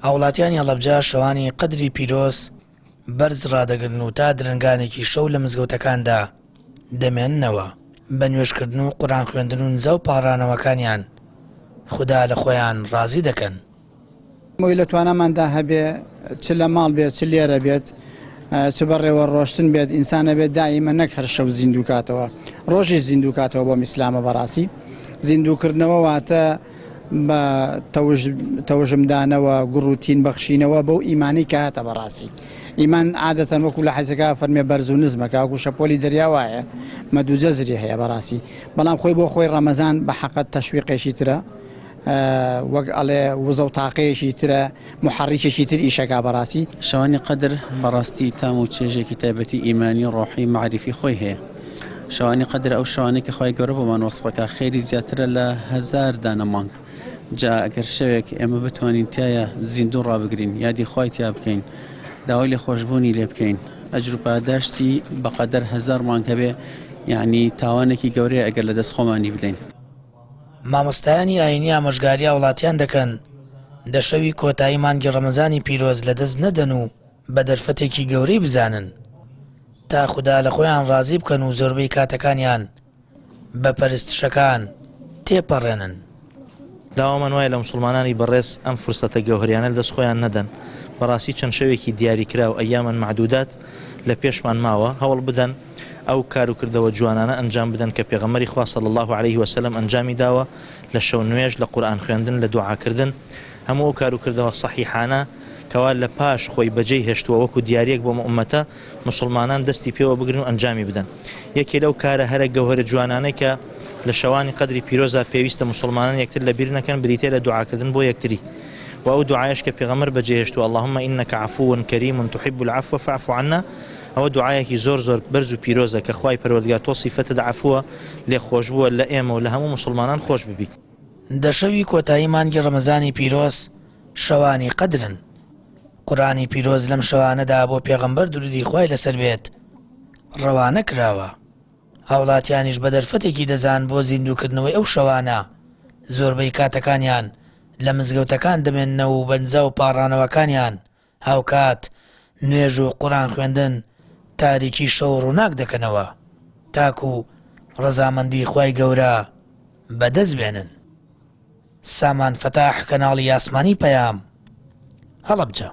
هاوڵاتیانی هەڵەبجە شەوانی قەدری پیرۆز بەرز ڕادەگرن و تا درنگانێکی شەو لە مزگەوتەکاندا دەمێننەوە بە نوێژکردن و قورئان خوێندن و نزە و پاڕانەوەکانیان خوددا لە خۆیان ڕازی دەکەن. مۆی لە توانەماندا هەبێ چ لە ماڵ بێت چ لێرە بێت چ بەڕێوە ڕۆشتن بێت ئینسانە بێت دائیمە نەک هەر شەو زیندوو کاتەوە ڕۆژی زیندوو کاتەوە بۆ ئیسلامە بەڕاستی زیندووکردنەوە واتە بە تەوژمدانەوە گوڕوتین بەخشینەوە بەو ئیمانی کاتە بەڕاستی ئیمان عادەتەن وەکو لە حەیزەکە فەرمێ بەرز و نزمەکە وەکو شەپۆلی دەریاوایە مەدووجەزری هەیە بەڕاستی بەڵام خۆی بۆ خۆی ڕەمەزان بە حەقەت تەشویقێکی ترە وەک ئەڵێ وزە و تاقەیەکی ترە محەڕیکێکی تر ئیشەکە بەڕاستی شەوانی قەدر بەڕاستی تام و چێژێکی تایبەتی ئیمانی ڕۆحی معریفی خۆی هەیە شەوانی قەدر ئەو شەوانێکی خۆی گەورە بۆمان وەسفەکە خێری زیاترە لە 1000 دانە مانگ جا ئەگەر شەوێک ئێمە بتوانین تایە زیندوو ڕابگرین یادی خۆی تیا بکەین داوای لێ خۆشببوونی لێ بکەین ئەجر و پاداشتی بەقەدەر 1000 مانگ هەبێ یعنی تاوانێکی گەورەیە ئەگەر لە دەست خۆمانی بدەین. مامۆستایانی ئاینی ئامۆژگاری وڵاتیان دەکەن دەشەوی کۆتایی مانگی ڕەمەزانی پیرۆز لەدەست نەدەن و بە دەرفەتێکی گەورەی بزانن تا خوددا لە خۆیان ڕازی بکەن و زۆربەی کاتەکانیان بە پەرستشەکان تێپەڕێنن. داوامان وایە لە مسلمانانی بەڕێز ئەم فرسەتە گەوهریانە لەدەست خۆیان نەدەن بەڕاستی چەند شەوێکی دیاریکرا و ئەیامن معدودات لە پێشمان ماوە هەوڵ بدەن ئەو کار و کردەوە جوانانە ئەنجام بدەن کە پێغەمبەری خوا صلی الله عليه وسلم ئەنجامی داوە لە شەو نوێژ لە قورئان خوێندن لە دوعاکردن هەموو ئەو کار و کردەوە صحیحانە کەوا لە پاش خۆی بەجێی هێشتووە وەکو دیارەک بۆ ئومەتە مسلمانان دەستی پێوە بگرن و ئەنجامی بدەن. یەکێ لەو کارە هەرە گەوهرە جوانانەی کە لە شەوانی قەدری پیرۆزە پێویستە مسلمانان یەکتر لە بیر نەکەن بریتێ لە دوعاکردن بۆ یەکتری و ئەو دوعایش کە پێغەمبەر بەجێ هێشتووە اللهم إنك عفو كريم تحب العفو فاعف عنا ئەوە دوعایەکی زۆر بەرز و پیرۆزە کە خوای پەروەردگار تۆ سیفەتت عەفووە لێ خۆشبووە لە ئێمە و لە هەموو مسلمانان خۆش ببی. دەشەوی کۆتایی مانگی ڕەمەزانی پیرۆز شەوانی قەدرن قورئانی پیرۆز لەم شەوانەدا بۆ پێغەمبەر درودی خوای لەسەر بێت ڕەوانە کراوە هاوڵاتیانیش بە دەرفەتێکی دەزان بۆ زیندووکردنەوەی ئەو شەوانە زۆربەی کاتەکانیان لە مزگەوتەکان دەمێننەوە و بەنجە و پاڕانەوەکانیان هاوکات نوێژ و قورئان خوێندن تاریکی شەو ڕووناک دەکەنەوە تاکو ڕەزامەندی خوای گەورە بەدەست بێنن. سامان فەتاح کەناڵی یاسمانی پەیام هەڵەبجە.